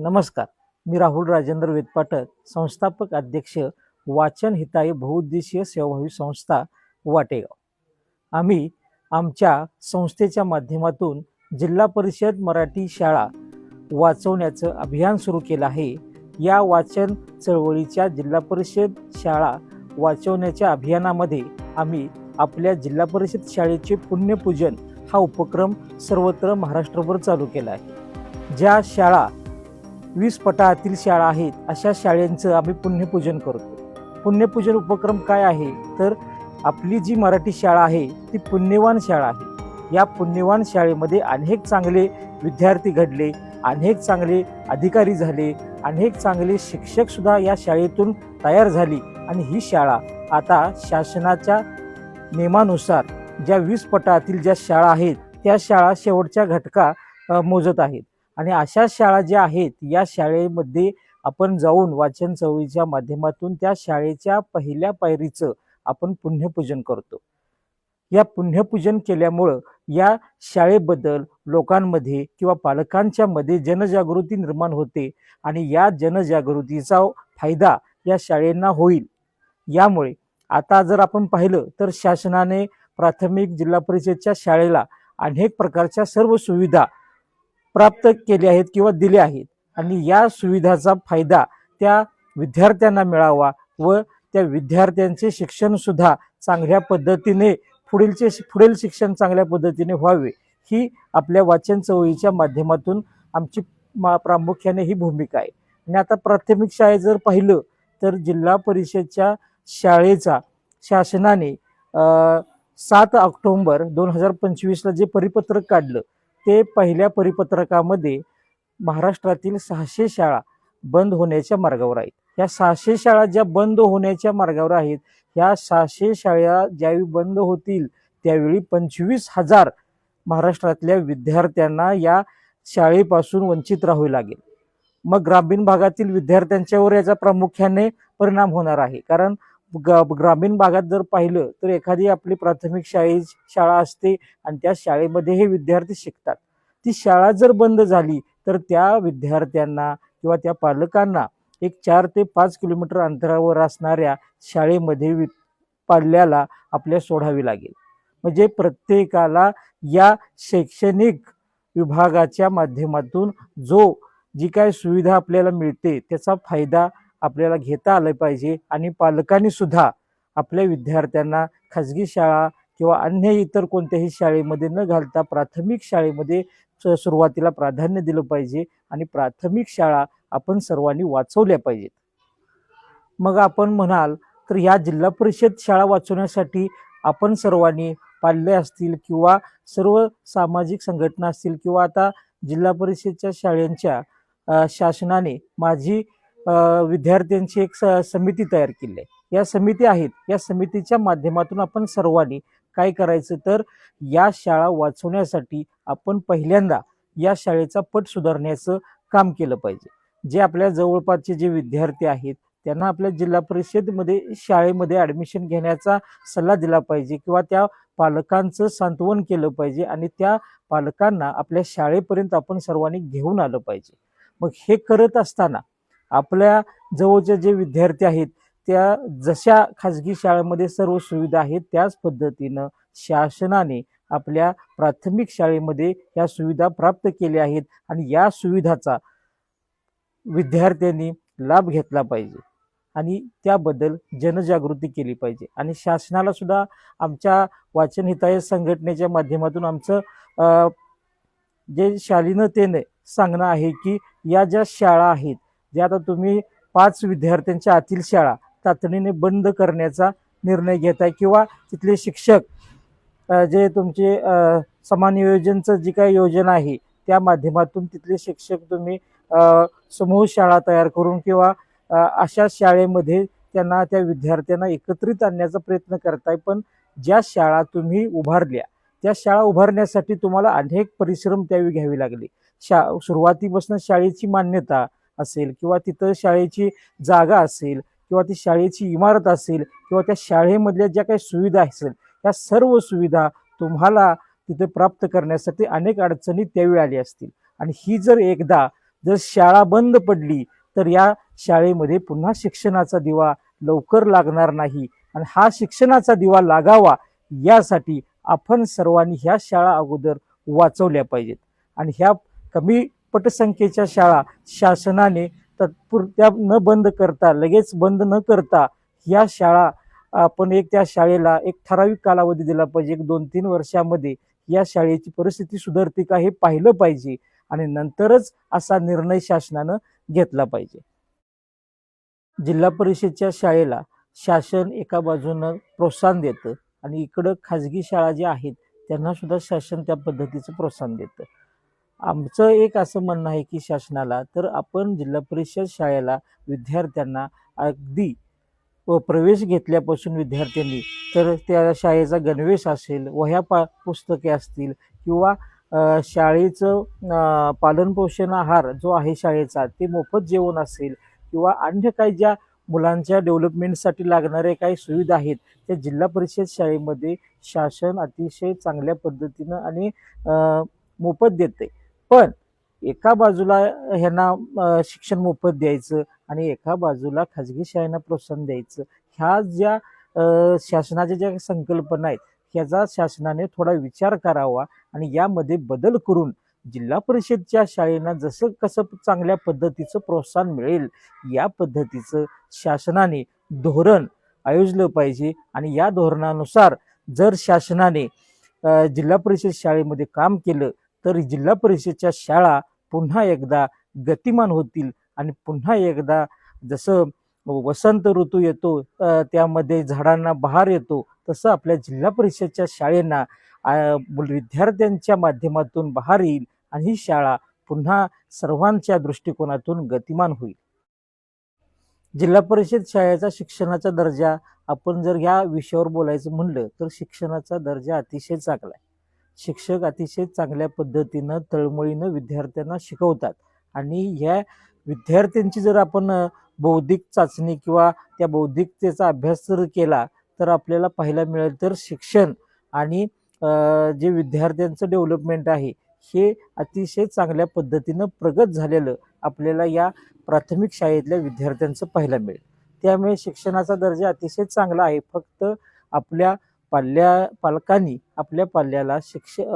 नमस्कार. मी राहुल राजेंद्र वेदपाठक, संस्थापक अध्यक्ष, वाचन हिताय बहुउद्देशीय सेवाभावी संस्था वाटेगाव. आम्ही आमच्या संस्थेच्या माध्यमातून जिल्हा परिषद मराठी शाळा वाचवण्याचं अभियान सुरू केलं आहे. या वाचन चळवळीच्या जिल्हा परिषद शाळा वाचवण्याच्या अभियानामध्ये आम्ही आपल्या जिल्हा परिषद शाळेचे पुण्यपूजन हा उपक्रम सर्वत्र महाराष्ट्रभर चालू केला आहे. ज्या शाळा 20 पटातील शाळा आहेत अशा शाळांचं आम्ही पुण्यपूजन करतो. पुण्यपूजन उपक्रम काय आहे तर आपली जी मराठी शाळा आहे ती पुण्यवान शाळा आहे. या पुण्यवान शाळेमध्ये अनेक चांगले विद्यार्थी घडले, अनेक चांगले अधिकारी झाले, अनेक चांगले शिक्षक सुद्धा या शाळेतून तयार झाली आणि ही शाळा आता शासनाच्या नियमानुसार ज्या 20 पटातील ज्या शाळा आहेत त्या शाळा शेवटच्या घटका मोजत आहेत. आणि अशा शाळा ज्या आहेत या शाळेमध्ये आपण जाऊन वाचन चळवळीच्या माध्यमातून त्या शाळेच्या पहिल्या पायरीचं आपण पुण्यपूजन करतो. या पुण्यपूजन केल्यामुळं या शाळेबद्दल लोकांमध्ये किंवा पालकांच्या मध्ये जनजागृती निर्माण होते आणि या जनजागृतीचा फायदा या शाळेंना होईल. यामुळे आता जर आपण पाहिलं तर शासनाने प्राथमिक जिल्हा परिषदच्या शाळेला अनेक प्रकारच्या सर्व सुविधा प्राप्त केले आहेत किंवा दिले आहेत आणि या सुविधाचा फायदा त्या विद्यार्थ्यांना मिळावा व त्या विद्यार्थ्यांचे शिक्षण सुद्धा चांगल्या पद्धतीने पुढील शिक्षण चांगल्या पद्धतीने व्हावे ही आपल्या वाचन चळवळीच्या माध्यमातून आमची प्रामुख्याने ही भूमिका आहे. आणि आता प्राथमिक शाळेत जर पाहिलं तर जिल्हा परिषदच्या शाळेचा शासनाने 7 ऑक्टोबर 2025 जे परिपत्रक काढलं ते पहिल्या परिपत्रकामध्ये महाराष्ट्रातील 600 शाळा बंद होण्याच्या मार्गावर आहेत. या 600 शाळा ज्या बंद होण्याच्या मार्गावर आहेत या 600 शाळा ज्यावेळी बंद होतील त्यावेळी 25,000 महाराष्ट्रातल्या विद्यार्थ्यांना या शाळेपासून वंचित राहावे लागेल. मग ग्रामीण भागातील विद्यार्थ्यांच्यावर याचा प्रामुख्याने परिणाम होणार आहे. कारण ग्रामीण भागात जर पाहिलं तर एखादी आपली प्राथमिक शाळा असते आणि त्या शाळेमध्ये हे विद्यार्थी शिकतात. ती शाळा जर बंद झाली तर त्या विद्यार्थ्यांना किंवा त्या पालकांना एक 4 ते 5 किलोमीटर अंतरावर असणाऱ्या शाळेमध्ये पाल्याला आपल्या सोडावी लागेल. म्हणजे प्रत्येकाला या शैक्षणिक विभागाच्या माध्यमातून जी काय सुविधा आपल्याला मिळते त्याचा फायदा आपल्याला घेता आलं पाहिजे आणि पालकांनी सुद्धा आपल्या विद्यार्थ्यांना खाजगी शाळा किंवा अन्य इतर कोणत्याही शाळेमध्ये न घालता प्राथमिक शाळेमध्ये सुरुवातीला प्राधान्य दिलं पाहिजे आणि प्राथमिक शाळा आपण सर्वांनी वाचवल्या पाहिजेत. मग आपण म्हणाल तर या जिल्हा परिषद शाळा वाचवण्यासाठी आपण सर्वांनी पाल्य असतील किंवा सर्व सामाजिक संघटना असतील किंवा आता जिल्हा परिषदच्या शाळांच्या शासनाने माझी विद्यार्थ्यांची एक समिती तयार केली आहे. या समिती आहेत. या समितीच्या माध्यमातून आपण सर्वांनी काय करायचं तर या शाळा वाचवण्यासाठी आपण पहिल्यांदा या शाळेचा पट सुधारण्याचं काम केलं पाहिजे. जे आपल्या जवळपासचे जे विद्यार्थी आहेत त्यांना आपल्या जिल्हा परिषदमध्ये शाळेमध्ये ॲडमिशन घेण्याचा सल्ला दिला पाहिजे किंवा त्या पालकांचं सांत्वन केलं पाहिजे आणि त्या पालकांना आपल्या शाळेपर्यंत आपण सर्वांनी घेऊन आलं पाहिजे. मग हे करत असताना आपल्या जवळचे जे विद्यार्थी आहेत त्या जशा खाजगी शाळेमध्ये सर्व सुविधा आहेत त्याच पद्धतीनं शासनाने आपल्या प्राथमिक शाळेमध्ये या सुविधा प्राप्त केल्या आहेत आणि या सुविधाचा विद्यार्थ्यांनी लाभ घेतला पाहिजे आणि त्याबद्दल जनजागृती केली पाहिजे. आणि शासनाला सुद्धा आमच्या वाचन हिताय संघटनेच्या माध्यमातून आमचं जे शालीनतेने सांगणं आहे की या ज्या शाळा आहेत ज्या आता तुम्ही 5 विद्यार्थ्यांच्या आतील शाळा तातडीने बंद करण्याचा निर्णय घेताय किंवा तिथले शिक्षक जे तुमचे समानियोजनचं जी काही योजना आहे त्या माध्यमातून तिथले शिक्षक तुम्ही समूह शाळा तयार करून किंवा अशा शाळेमध्ये त्यांना त्या विद्यार्थ्यांना एकत्रित आणण्याचा प्रयत्न करताय. पण ज्या शाळा तुम्ही उभारल्या त्या शाळा उभारण्यासाठी तुम्हाला अनेक परिश्रम त्यावेळी घ्यावे लागले. सुरुवातीपासून शाळेची मान्यता असेल किंवा तिथं शाळेची जागा असेल किंवा ती शाळेची इमारत असेल किंवा त्या शाळेमधल्या ज्या काही सुविधा असेल त्या सर्व सुविधा तुम्हाला तिथे प्राप्त करण्यासाठी अनेक अडचणी त्यावेळी आल्या असतील. आणि ही जर एकदा जर शाळा बंद पडली तर या शाळेमध्ये पुन्हा शिक्षणाचा दिवा लवकर लागणार नाही आणि हा शिक्षणाचा दिवा लागावा यासाठी आपण सर्वांनी ह्या शाळा अगोदर वाचवल्या पाहिजेत आणि ह्या कमी पटसंख्येच्या शाळा शासनाने तात्पुरत्या न बंद करता लगेच बंद न करता ह्या शाळा आपण त्या शाळेला एक ठराविक कालावधी दिला पाहिजे. 1-2-3 वर्षामध्ये या शाळेची परिस्थिती सुधारते का हे पाहिलं पाहिजे आणि नंतरच असा निर्णय शासनानं घेतला पाहिजे. जिल्हा परिषदच्या शाळेला शासन एका बाजूनं प्रोत्साहन देतं आणि इकडं खाजगी शाळा ज्या आहेत त्यांना सुद्धा शासन त्या पद्धतीचं प्रोत्साहन देतं. आमचं एक असं म्हणणं आहे की शासनाला तर आपण जिल्हा परिषद शाळेला विद्यार्थ्यांना अगदी प्रवेश घेतल्यापासून विद्यार्थ्यांनी तर त्या शाळेचा गणवेश असेल, वह्या पुस्तके असतील किंवा शाळेचं पालनपोषण आहार जो आहे शाळेचा ते मोफत जेवण असेल किंवा अन्य काही ज्या मुलांच्या डेव्हलपमेंटसाठी लागणाऱ्या काही सुविधा आहेत त्या जिल्हा परिषद शाळेमध्ये शासन अतिशय चांगल्या पद्धतीनं आणि मोफत देते. पण एका बाजूला ह्यांना शिक्षण मोफत द्यायचं आणि एका बाजूला खाजगी शाळांना प्रोत्साहन द्यायचं, ह्या ज्या शासनाच्या ज्या संकल्पना आहेत ह्याचा शासनाने थोडा विचार करावा आणि यामध्ये बदल करून जिल्हा परिषदच्या शाळेंना जसं कसं चांगल्या पद्धतीचं प्रोत्साहन मिळेल या पद्धतीचं शासनाने धोरण आयोजलं पाहिजे आणि या धोरणानुसार जर शासनाने जिल्हा परिषद शाळेमध्ये काम केलं तर जिल्हा परिषदच्या शाळा पुन्हा एकदा गतिमान होतील आणि पुन्हा एकदा जसं वसंत ऋतू येतो त्यामध्ये झाडांना बहार येतो तसं आपल्या जिल्हा परिषदच्या शाळेंना विद्यार्थ्यांच्या माध्यमातून बहार येईल आणि ही शाळा पुन्हा सर्वांच्या दृष्टिकोनातून गतिमान होईल. जिल्हा परिषद शाळेचा शिक्षणाचा दर्जा आपण जर या विषयावर बोलायचं म्हणलं तर शिक्षणाचा दर्जा अतिशय चांगला आहे. शिक्षक अतिशय चांगल्या पद्धतीनं तळमळीनं विद्यार्थ्यांना शिकवतात आणि ह्या विद्यार्थ्यांची जर आपण बौद्धिक चाचणी किंवा त्या बौद्धिकतेचा अभ्यास जर केला तर आपल्याला पाहायला मिळेल तर शिक्षण आणि जे विद्यार्थ्यांचं डेव्हलपमेंट आहे हे अतिशय चांगल्या पद्धतीनं प्रगत झालेलं आपल्याला या प्राथमिक शाळेतल्या विद्यार्थ्यांचं पाहायला मिळेल. त्यामुळे शिक्षणाचा दर्जा अतिशय चांगला आहे. फक्त आपल्या पालकांनी आपल्या पाल्याला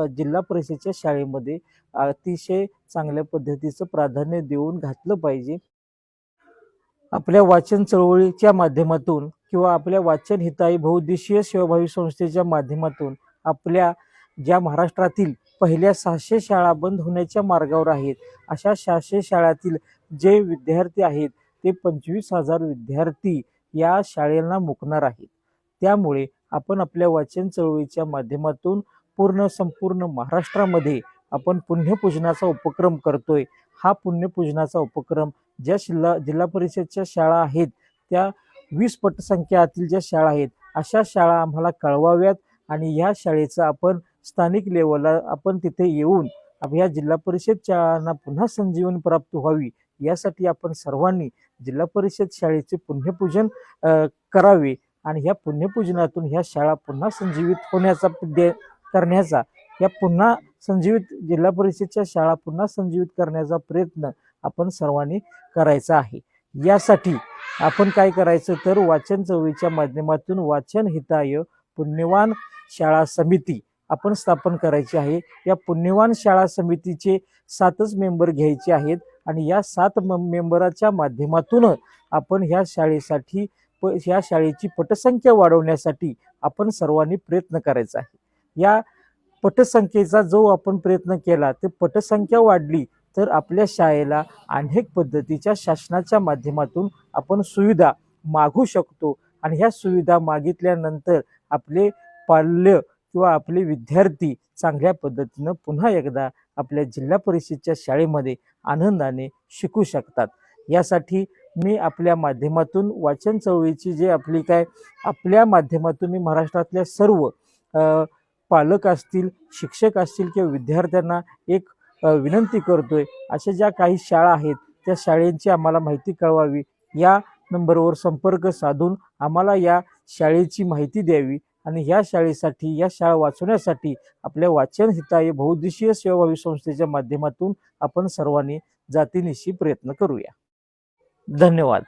जिल्हा परिषदेच्या शाळेमध्ये अतिशय चांगल्या पद्धतीचं प्राधान्य देऊन घातलं पाहिजे. आपल्या वाचन चळवळीच्या माध्यमातून किंवा आपल्या वाचन हिताई बहुउद्देशीय सेवाभावी संस्थेच्या माध्यमातून आपल्या ज्या महाराष्ट्रातील पहिल्या 600 शाळा बंद होण्याच्या मार्गावर आहेत अशा 600 शाळातील जे विद्यार्थी आहेत ते 25,000 विद्यार्थी या शाळेला मुकणार आहेत. त्यामुळे आपण आपल्या वाचन चळवळीच्या माध्यमातून संपूर्ण महाराष्ट्रामध्ये आपण पुण्यपूजनाचा उपक्रम करतोय. हा पुण्यपूजनाचा उपक्रम ज्या जिल्हा परिषदच्या शाळा आहेत त्या 20 पटसंख्यातील ज्या शाळा आहेत अशा शाळा आम्हाला कळवाव्यात आणि या शाळेचं आपण स्थानिक लेवलला आपण तिथे येऊन या जिल्हा परिषद शाळांना पुन्हा संजीवनी प्राप्त व्हावी यासाठी आपण सर्वांनी जिल्हा परिषद शाळेचे पुण्यपूजन करावे आणि ह्या पुण्यपूजनातून ह्या शाळा पुन्हा संजीवित करण्याचा या पुन्हा संजीवित जिल्हा परिषदच्या शाळा पुन्हा संजीवित करण्याचा प्रयत्न आपण सर्वांनी करायचा आहे. यासाठी आपण काय करायचं तर वाचन चळवळीच्या माध्यमातून वाचन हिताय पुण्यवान शाळा समिती आपण स्थापन करायची आहे. या पुण्यवान शाळा समितीचे 7च मेंबर घ्यायचे आहेत आणि या 7 मेंबराच्या माध्यमातून आपण ह्या शाळेची पटसंख्या वाढवण्यासाठी आपण सर्वांनी प्रयत्न करायचा आहे. या पटसंख्येचा जो आपण प्रयत्न केला ते पटसंख्या वाढली तर आपल्या शाळेला अनेक पद्धतीच्या शासनाच्या माध्यमातून आपण सुविधा मागू शकतो आणि ह्या सुविधा मागितल्यानंतर आपले पाल्य किंवा आपले विद्यार्थी चांगल्या पद्धतीनं पुन्हा एकदा आपल्या जिल्हा परिषदच्या शाळेमध्ये आनंदाने शिकू शकतात. यासाठी मी आपल्या माध्यमातून वाचन चळवळीची जे आपल्या माध्यमातून मी महाराष्ट्रातल्या सर्व पालक असतील, शिक्षक असतील किंवा विद्यार्थ्यांना एक विनंती करतोय. अशा ज्या काही शाळा आहेत त्या शाळेंची आम्हाला माहिती कळवावी. या नंबरवर संपर्क साधून आम्हाला या शाळेची माहिती द्यावी आणि ह्या शाळेसाठी या शाळा वाचवण्यासाठी आपल्या वाचन हिताय बहुउद्देशीय सेवाभावी संस्थेच्या माध्यमातून आपण सर्वांनी जातीनिशी प्रयत्न करूया. धन्यवाद.